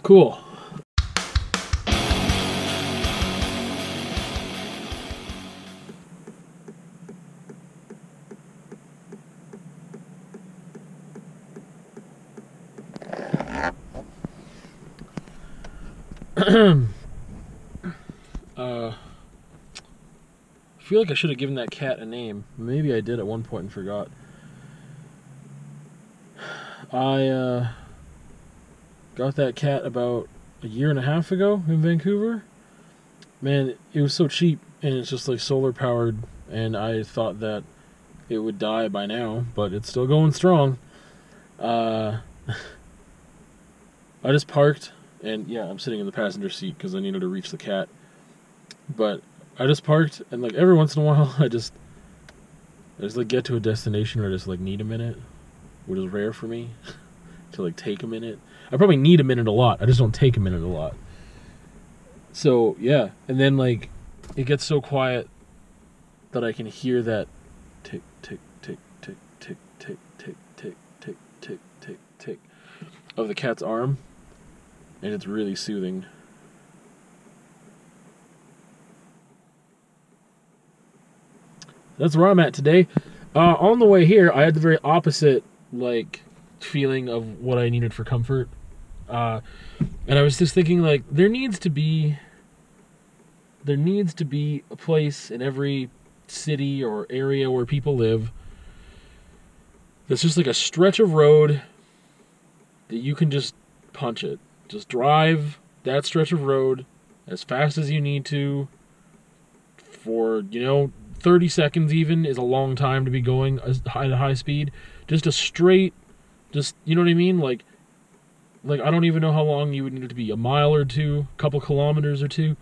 Cool. I feel like I should have given that cat a name. Maybe I did at one point and forgot. I got that cat about a year and a half ago in Vancouver. Man, it was so cheap, and it's just like solar powered, and I thought that it would die by now, but it's still going strong. I just parked, and yeah, I'm sitting in the passenger seat because I needed to reach the cat. But I just parked, and like every once in a while, I just like get to a destination where I just like need a minute, which is rare for me to like take a minute. I probably need a minute a lot. I just don't take a minute a lot. So yeah, and then like it gets so quiet that I can hear that tick tick tick tick tick tick tick tick tick tick tick tick of the cat's arm, and it's really soothing. That's where I'm at today. On the way here, I had the very opposite like feeling of what I needed for comfort, and I was just thinking like there needs to be a place in every city or area where people live that's just like a stretch of road that you can just punch it. Just drive that stretch of road as fast as you need to for, 30 seconds even is a long time to be going at a high speed. Just a straight, you know what I mean? Like I don't even know how long you would need it to be. A mile or two, a couple kilometers or two.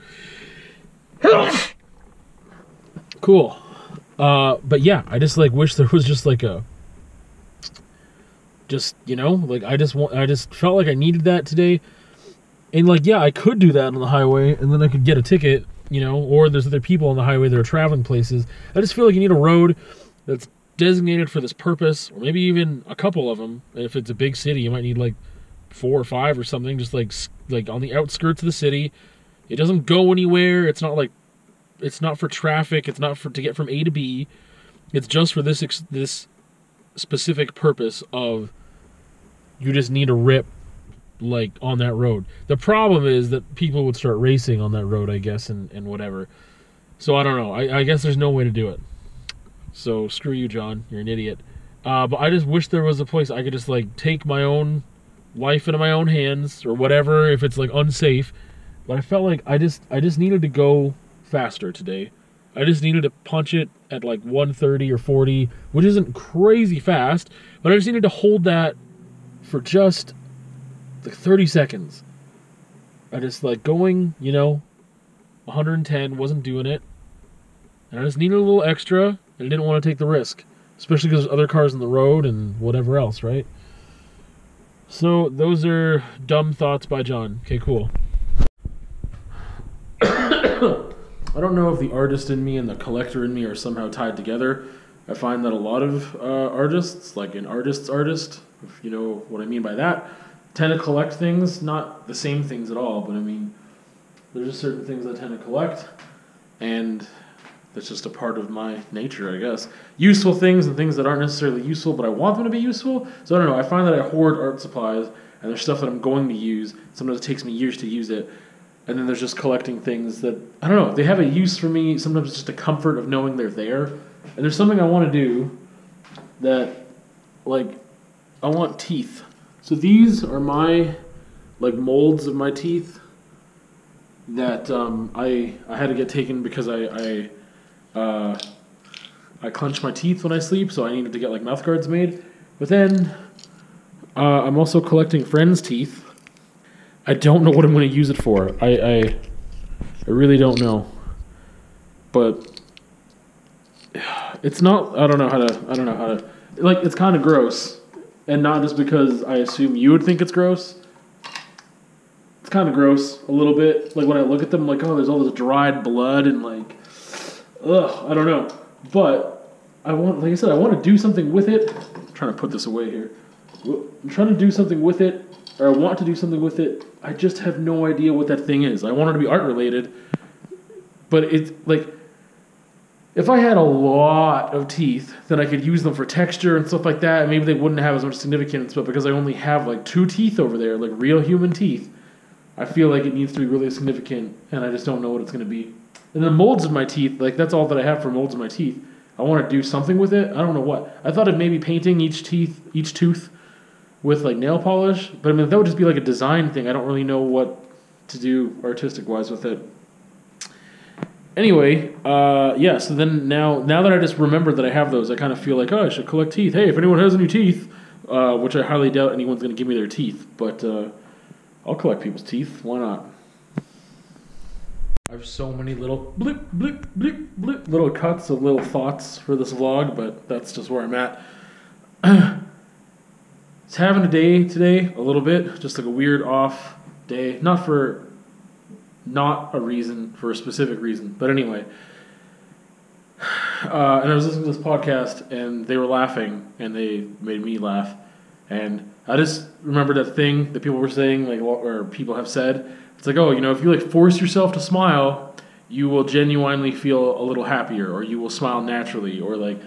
Cool. But yeah, I just like wish there was just like I just felt like I needed that today. And like, yeah, I could do that on the highway and then I could get a ticket, or there's other people on the highway that are traveling places. I just feel like you need a road that's designated for this purpose, or maybe even a couple of them. And if it's a big city, you might need like 4 or 5 or something, just like on the outskirts of the city. It doesn't go anywhere. It's not for traffic. It's not to get from A to B. It's just for this specific purpose of you just need a rip like on that road. The problem is that people would start racing on that road, I guess, and whatever. So I don't know. I guess there's no way to do it. So screw you, John. You're an idiot. But I just wish there was a place I could just like take my own life into my own hands or whatever if it's like unsafe. But I felt like I just needed to go faster today. I just needed to punch it at like 130 or 40, which isn't crazy fast, but I just needed to hold that for just like 30 seconds. I just like going, 110, wasn't doing it. And I just needed a little extra, and I didn't want to take the risk. Especially because there's other cars on the road and whatever else, right? So, those are dumb thoughts by John. Okay, cool. I don't know if the artist in me and the collector in me are somehow tied together. I find that a lot of artists, like an artist's artist, if you know what I mean by that, tend to collect things, not the same things at all, but I mean, there's just certain things I tend to collect, and that's just a part of my nature, I guess. Useful things and things that aren't necessarily useful, but I want them to be useful. So I don't know, I find that I hoard art supplies, and there's stuff that I'm going to use. Sometimes it takes me years to use it. And then there's just collecting things that, I don't know, they have a use for me. Sometimes it's just a comfort of knowing they're there. And there's something I want to do that, like, I want teeth. So these are my, like, molds of my teeth that I had to get taken because I clench my teeth when I sleep, so I needed to get, like, mouth guards made. But then I'm also collecting friends' teeth. I don't know what I'm going to use it for. I really don't know. But it's not, I don't know how to, like, it's kind of gross. And not just because I assume you would think it's gross. It's kind of gross, a little bit. Like, when I look at them, like, oh, there's all this dried blood and, like, ugh, I don't know. But I want, like I said, I want to do something with it. I'm trying to put this away here. I'm trying to do something with it, or I want to do something with it. I just have no idea what that thing is. I want it to be art related, but it's like, if I had a lot of teeth, then I could use them for texture and stuff like that. And maybe they wouldn't have as much significance, but because I only have like 2 teeth over there, like real human teeth, I feel like it needs to be really significant, and I just don't know what it's going to be. And the molds of my teeth, like that's all that I have for molds of my teeth. I want to do something with it. I don't know what. I thought of maybe painting each tooth with like nail polish, but I mean that would just be like a design thing. I don't really know what to do artistic wise with it. Anyway, yeah. So then now that I just remembered that I have those, I kind of feel like, oh, I should collect teeth. Hey, if anyone has any teeth, which I highly doubt anyone's going to give me their teeth, but I'll collect people's teeth. Why not? I have so many little blip, blip, blip, blip, little cuts of little thoughts for this vlog, but that's just where I'm at. It's having a day today, a little bit, just like a weird off day. Not a reason, for a specific reason, but anyway. And I was listening to this podcast, and they were laughing, and they made me laugh. And I just remembered that thing that people were saying, like, or people have said. It's like, oh, if you like force yourself to smile, you will genuinely feel a little happier, or you will smile naturally, or like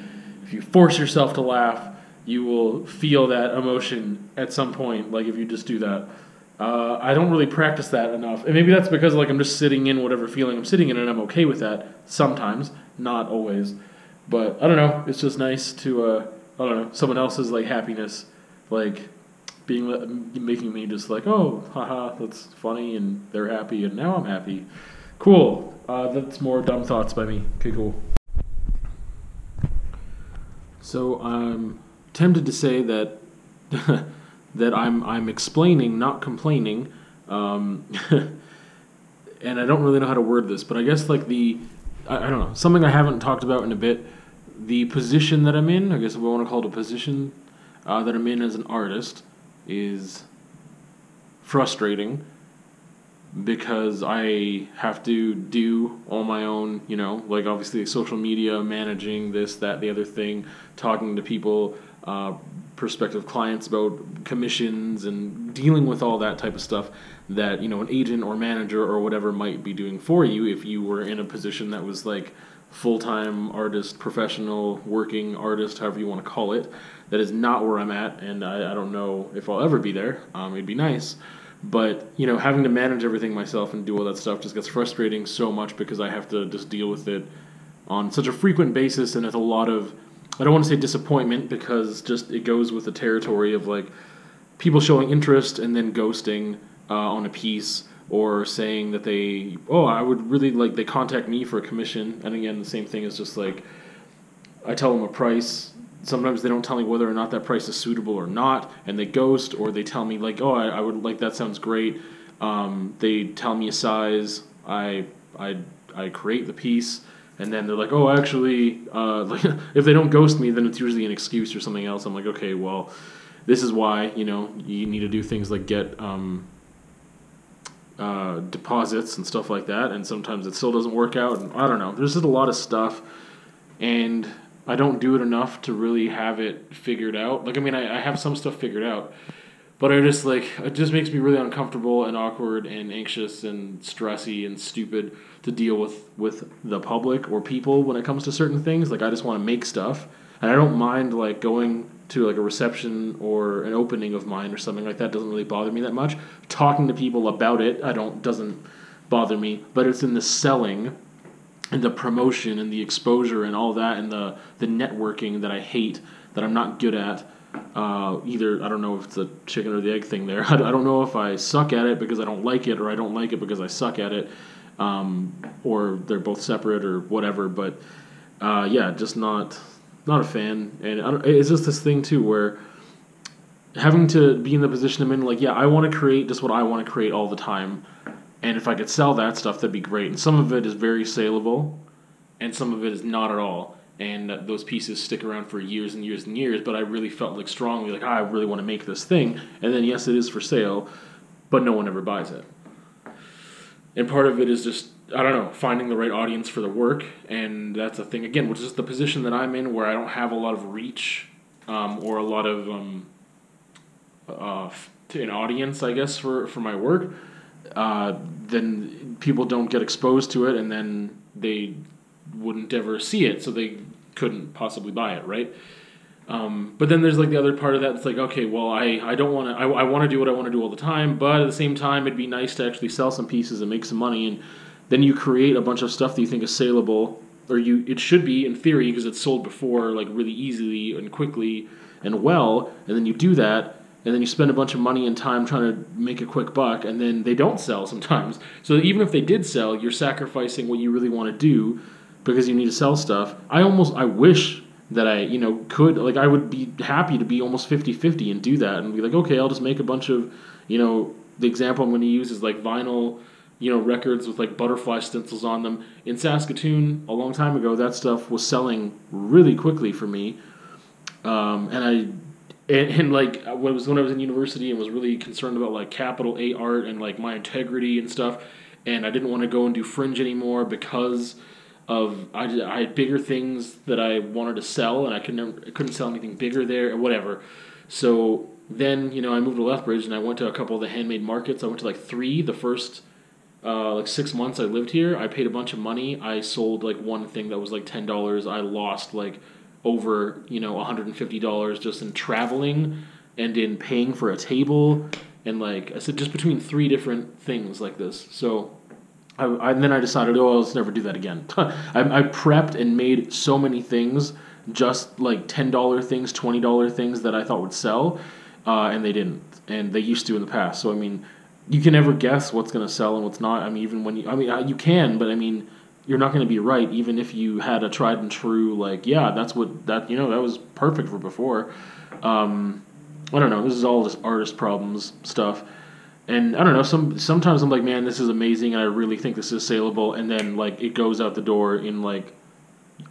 if you force yourself to laugh, you will feel that emotion at some point. Like if you just do that. I don't really practice that enough, and maybe that's because like I'm just sitting in whatever feeling I'm sitting in, and I'm okay with that sometimes, not always. But I don't know. It's just nice to I don't know, someone else's like happiness, like making me just like, oh, haha, that's funny, and they're happy, and now I'm happy. Cool. That's more dumb thoughts by me. Okay, cool. So I'm tempted to say that that I'm explaining, not complaining, and I don't really know how to word this, but I guess like I don't know, something I haven't talked about in a bit, the position that I'm in, I guess if we want to call it a position that I'm in as an artist, is frustrating because I have to do all my own, like obviously social media, managing this, that, the other thing, talking to people, prospective clients about commissions, and dealing with all that type of stuff that, an agent or manager or whatever might be doing for you if you were in a position that was like full-time artist, professional, working artist, however you want to call it. That is not where I'm at, and I don't know if I'll ever be there. It'd be nice. But, having to manage everything myself and do all that stuff just gets frustrating so much because I have to just deal with it on such a frequent basis, and it's a lot of, I don't want to say disappointment because just it goes with the territory of like people showing interest and then ghosting on a piece, or saying that I would really like, they contact me for a commission, and again, the same thing is just like, I tell them a price. Sometimes they don't tell me whether or not that price is suitable or not, and they ghost, or they tell me like, oh, I would like, that sounds great. They tell me a size, I create the piece, and then they're like, oh, actually, like, if they don't ghost me, then it's usually an excuse or something else. I'm like, okay, well, this is why, you need to do things like get deposits and stuff like that, and sometimes it still doesn't work out, and I don't know. There's just a lot of stuff, and I don't do it enough to really have it figured out. Like, I mean, I have some stuff figured out, but I just like, it just makes me really uncomfortable and awkward and anxious and stressy and stupid to deal with the public or people when it comes to certain things. Like, I just want to make stuff, and I don't mind like going to like a reception or an opening of mine or something like that. Doesn't really bother me that much. Talking to people about it, doesn't bother me, but it's in the selling and the promotion and the exposure and all that, and the networking that I hate, that I'm not good at. Either, I don't know if it's a chicken or the egg thing there. I don't know if I suck at it because I don't like it, or I don't like it because I suck at it, or they're both separate or whatever. But yeah, just not a fan. And it's just this thing too where having to be in the position I'm in, like, yeah, I want to create just what I want to create all the time. And if I could sell that stuff, that'd be great. And some of it is very saleable, and some of it is not at all. And those pieces stick around for years and years and years, but I really felt like strongly, like, I really want to make this thing. And then, yes, it is for sale, but no one ever buys it. And part of it is just, I don't know, finding the right audience for the work. And that's a thing, again, which is the position that I'm in, where I don't have a lot of reach or a lot of to an audience, I guess, for my work, then people don't get exposed to it, and then they wouldn't ever see it, so they couldn't possibly buy it, right? But then there's like the other part of that. It's like, okay, well, I don't want to. I want to do what I want to do all the time, but at the same time, it'd be nice to actually sell some pieces and make some money. And then you create a bunch of stuff that you think is saleable, or it should be in theory because it's sold before, like really easily and quickly and well. And then you do that, and then you spend a bunch of money and time trying to make a quick buck, and then they don't sell sometimes. So even if they did sell, you're sacrificing what you really want to do because you need to sell stuff. I wish that I, could, like, I would be happy to be almost 50-50 and do that and be like, okay, I'll just make a bunch of, the example I'm going to use is like vinyl, records with like butterfly stencils on them. In Saskatoon, a long time ago, that stuff was selling really quickly for me. And like, when I was in university and was really concerned about like capital A art and like my integrity and stuff, and I didn't want to go and do fringe anymore because I had bigger things that I wanted to sell, and I couldn't sell anything bigger there, or whatever. So then, I moved to Lethbridge, and I went to a couple of the handmade markets. I went to like 3 the first, 6 months I lived here. I paid a bunch of money. I sold like one thing that was like $10. I lost like over, $150 just in traveling and in paying for a table. And like I said, just between 3 different things like this. So and then I decided, let's never do that again. I prepped and made so many things, just like $10 things, $20 things that I thought would sell, and they didn't, and they used to in the past. So I mean, you can never guess what's going to sell and what's not. I mean, even when you can, but I mean, you're not going to be right, even if you had a tried and true, like, yeah, that was perfect for before. I don't know. This is all just artist problems stuff. And I don't know, sometimes I'm like, man, this is amazing, and I really think this is saleable, and then like it goes out the door in like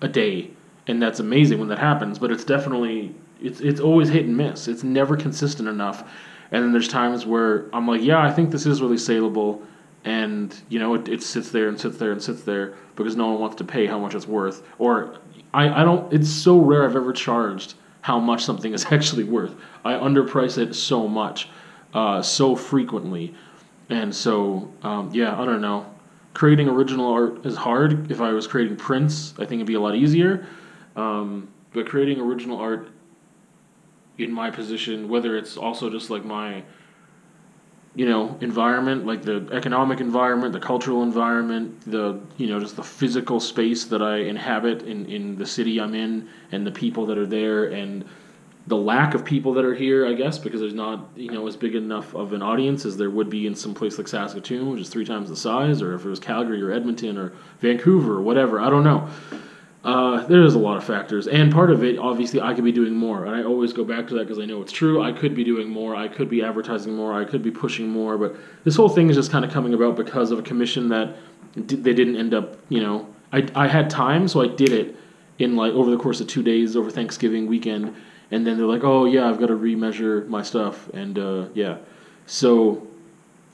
a day, and that's amazing when that happens. But it's definitely it's always hit and miss. It's never consistent enough. And then there's times where I'm like, yeah, I think this is really saleable, and it sits there and sits there and sits there because no one wants to pay how much it's worth. Or I don't. It's so rare I've ever charged how much something is actually worth. I underprice it so much. So frequently, and so yeah, I don't know. Creating original art is hard. If I was creating prints, I think it'd be a lot easier. But creating original art in my position, whether it's also just like my, environment, like the economic environment, the cultural environment, the just the physical space that I inhabit in the city I'm in, and the people that are there, and the lack of people that are here, I guess, because there's not, as big enough of an audience as there would be in some place like Saskatoon, which is 3 times the size, or if it was Calgary or Edmonton or Vancouver or whatever. I don't know. There's a lot of factors. And part of it, obviously, I could be doing more. And I always go back to that because I know it's true. I could be doing more. I could be advertising more. I could be pushing more. But this whole thing is just kind of coming about because of a commission that they didn't end up, I had time, so I did it in like over the course of 2 days over Thanksgiving weekend. And then they're like, oh, yeah, I've got to remeasure my stuff. And, yeah. So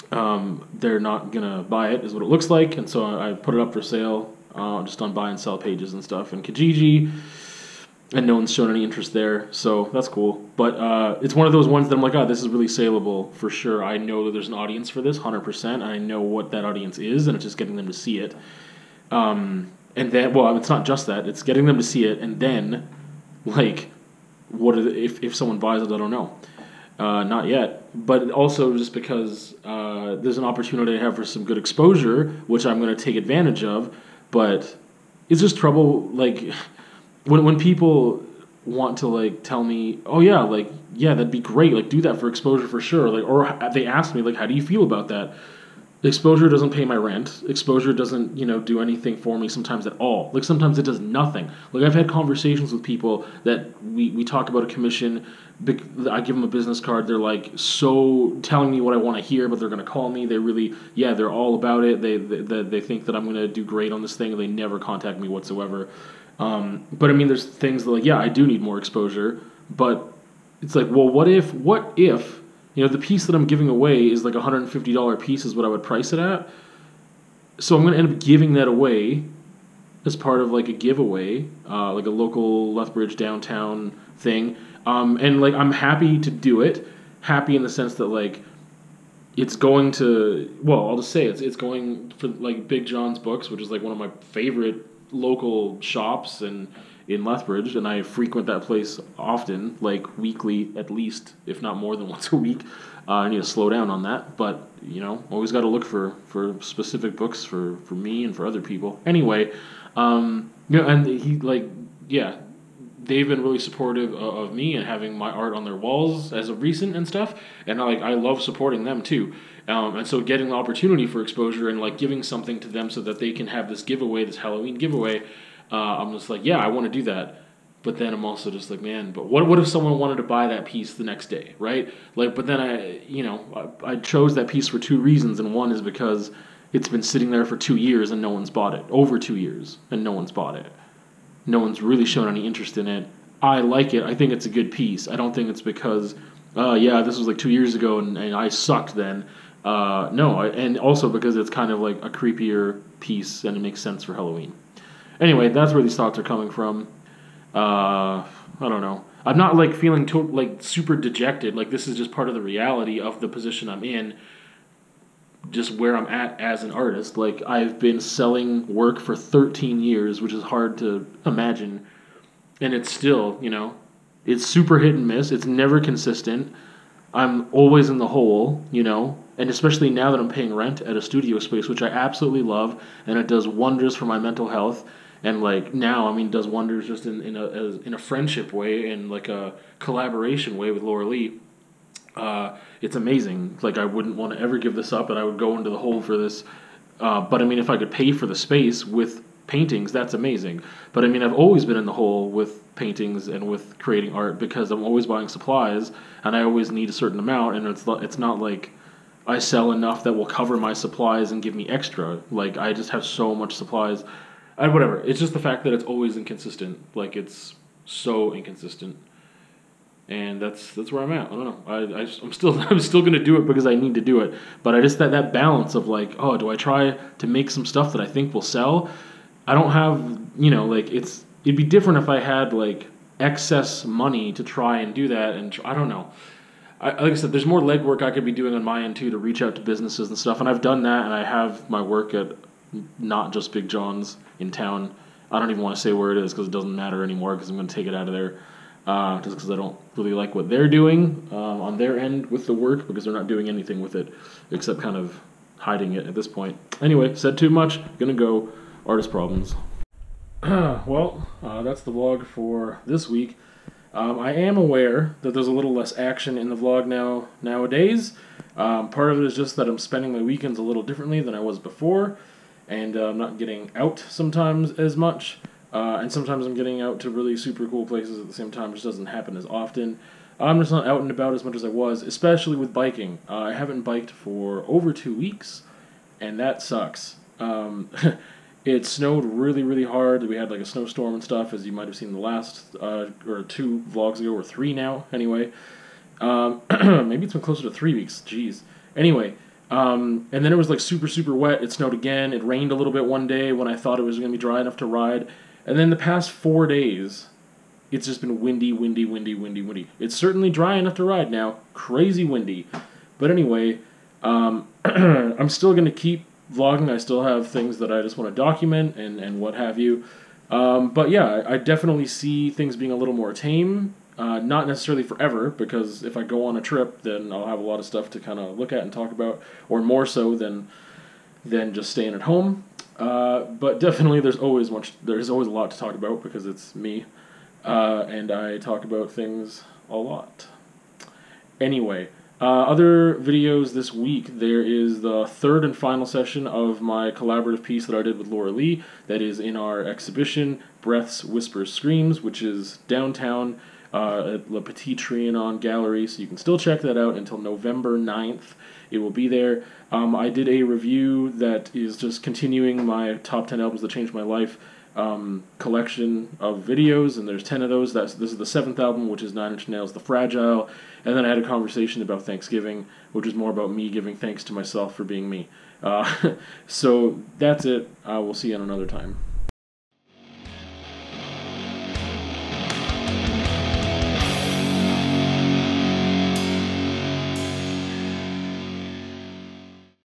they're not going to buy it is what it looks like. And so I put it up for sale just on buy and sell pages and stuff. And Kijiji, and no one's shown any interest there. So that's cool. But it's one of those ones that I'm like, oh, this is really saleable for sure. I know that there's an audience for this, 100%. And I know what that audience is, and it's just getting them to see it. And then, well, it's not just that. It's getting them to see it, and then, like, if someone buys it, I don't know. Not yet. But also just because there's an opportunity I have for some good exposure, which I'm going to take advantage of. But it's just trouble, like, when people want to, like, tell me, oh, yeah, like, yeah, that'd be great. Like, do that for exposure for sure. Like, or they ask me, like, how do you feel about that? Exposure doesn't pay my rent. Exposure doesn't, do anything for me sometimes at all. Like, sometimes it does nothing. Like, I've had conversations with people that we talk about a commission. I give them a business card. They're, like, so telling me what I want to hear, but they're going to call me. They really, yeah, they're all about it. They think that I'm going to do great on this thing, and they never contact me whatsoever. But, I mean, there's things that, like, yeah, I do need more exposure. But it's like, well, what if... the piece that I'm giving away is like $150 piece is what I would price it at. So I'm going to end up giving that away as part of like a giveaway, like a local Lethbridge downtown thing. And like I'm happy to do it. happy in the sense that like it's going to, well, I'll just say it's going for like Big John's Books, which is like one of my favorite local shops and in Lethbridge, and I frequent that place often, like weekly at least, if not more than once a week. I need to slow down on that, but always got to look for specific books for me and for other people. Anyway, and he like yeah, they've been really supportive of me and having my art on their walls as of recent and stuff, and I love supporting them too. And so getting the opportunity for exposure and like giving something to them so that they can have this giveaway, this Halloween giveaway, I'm just like, yeah, I want to do that. But then I'm also just like, man, but what if someone wanted to buy that piece the next day, right? Like, but then I chose that piece for two reasons, and one is because it's been sitting there for 2 years and no one's bought it, over 2 years, and no one's bought it. No one's really shown any interest in it. I like it. I think it's a good piece. I don't think it's because, yeah, this was like 2 years ago and I sucked then. No, and also because it's kind of like a creepier piece and it makes sense for Halloween. Anyway, that's where these thoughts are coming from. I don't know. I'm not like feeling like super dejected. Like this is just part of the reality of the position I'm in. Just where I'm at as an artist. Like I've been selling work for 13 years, which is hard to imagine, and it's still, it's super hit and miss. It's never consistent. I'm always in the hole, and especially now that I'm paying rent at a studio space, which I absolutely love, and it does wonders for my mental health. And like now, I mean, it does wonders just in a friendship way and like a collaboration way with Laura Lee. It's amazing. Like I wouldn't want to ever give this up, and I would go into the hole for this. But I mean, if I could pay for the space with paintings, that's amazing. But I mean, I've always been in the hole with paintings and with creating art because I'm always buying supplies, and I always need a certain amount, and it's not like I sell enough that will cover my supplies and give me extra. Like I just have so much supplies. Whatever. It's just the fact that it's always inconsistent. Like it's so inconsistent. And that's where I'm at. I don't know. I'm still gonna do it because I need to do it. But I just that balance of like, oh, do I try to make some stuff that I think will sell? I don't have like it'd be different if I had like excess money to try and do that. And I don't know. Like I said, there's more legwork I could be doing on my end too to reach out to businesses and stuff. And I've done that, and I have my work at not just Big John's in town. I don't even want to say where it is because it doesn't matter anymore because I'm going to take it out of there. Just because I don't really like what they're doing on their end with the work because they're not doing anything with it except kind of hiding it at this point. Anyway, said too much. Gonna go. Artist problems. Well, that's the vlog for this week. I am aware that there's a little less action in the vlog nowadays. Part of it is just that I'm spending my weekends a little differently than I was before, and I'm not getting out sometimes as much. And sometimes I'm getting out to really super cool places at the same time, which doesn't happen as often. I'm just not out and about as much as I was, especially with biking. I haven't biked for over 2 weeks, and that sucks. It snowed really, really hard. We had like a snowstorm and stuff, as you might have seen the last, or 2 vlogs ago, or 3 now, anyway. Maybe it's been closer to 3 weeks, jeez. Anyway, and then it was like super, super wet. It snowed again. It rained a little bit one day when I thought it was going to be dry enough to ride. And then the past 4 days, it's just been windy, windy, windy, windy, windy. It's certainly dry enough to ride now. Crazy windy. But anyway, I'm still going to keep vlogging. I still have things that I just want to document and what have you. But yeah, I definitely see things being a little more tame. Not necessarily forever, because if I go on a trip, then I'll have a lot of stuff to kind of look at and talk about, or more so than just staying at home. But definitely there's always a lot to talk about because it's me, and I talk about things a lot. Anyway, other videos this week, there is the 3rd and final session of my collaborative piece that I did with Laura Lee that is in our exhibition, Breaths, Whispers, Screams, which is downtown at Le Petit Trianon Gallery, so you can still check that out until November 9th. It will be there. I did a review that is just continuing my top 10 albums that changed my life collection of videos, and there's 10 of those. This is the 7th album, which is 9 Inch Nails' The Fragile, and then I had a conversation about Thanksgiving, which is more about me giving thanks to myself for being me. So that's it. We'll see you on another time.